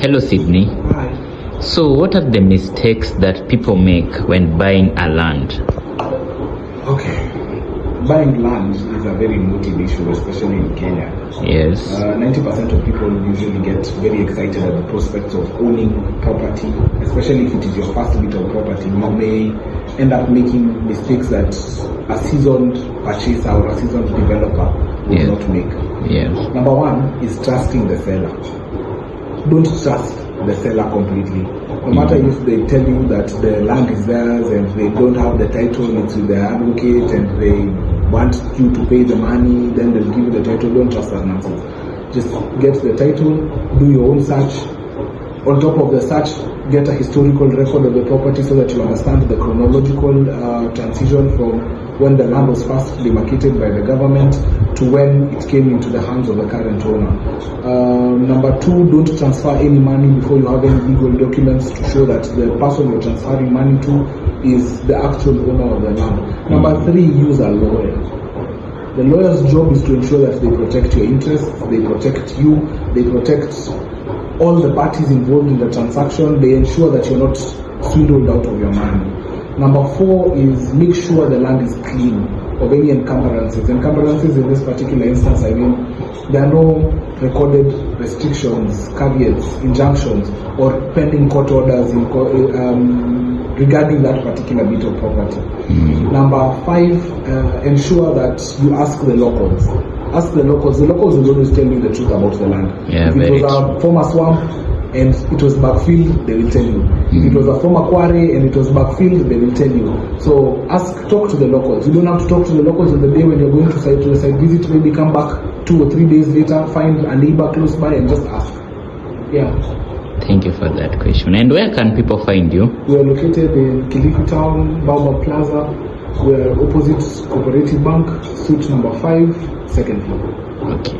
Hello, Sydney. Hi. So, what are the mistakes that people make when buying a land? Okay. Buying land is a very emotive issue, especially in Kenya. Yes. 90% of people usually get very excited at the prospect of owning property, especially if it is your first bit of property. You may end up making mistakes that a seasoned purchaser or a seasoned developer would Yeah. not make. Yes. Number one is trusting the seller. Don't trust the seller completely. No matter if they tell you that the land is theirs and they don't have the title, it's with their advocate and they want you to pay the money, then they'll give you the title. Don't trust that nonsense. Just get the title, do your own search. On top of the search, get a historical record of the property so that you understand the chronological transition from when the land was first demarcated by the government to when it came into the hands of the current owner. Number two, don't transfer any money before you have any legal documents to show that the person you're transferring money to is the actual owner of the land. Number three, use a lawyer. The lawyer's job is to ensure that they protect your interests, they protect you, they protect all the parties involved in the transaction, they ensure that you're not swindled out of your money. Number four is make sure the land is clean of any encumbrances. Encumbrances in this particular instance, I mean, there are no recorded restrictions, caveats, injunctions, or pending court orders regarding that particular bit of property. Number five, ensure that you ask the locals. Ask the locals. The locals will always tell you the truth about the land. Yeah, if it was a former swamp and it was backfilled, they will tell you. If it was a former quarry and it was backfilled, they will tell you. So talk to the locals. You don't have to talk to the locals on the day when you're going to a site visit. Maybe come back 2 or 3 days later, find a neighbor close by and just ask. Yeah. Thank you for that question. And where can people find you? We are located in Kilifi Town, Baobab Plaza. We are opposite Cooperative Bank, suite number 5, second floor. Okay.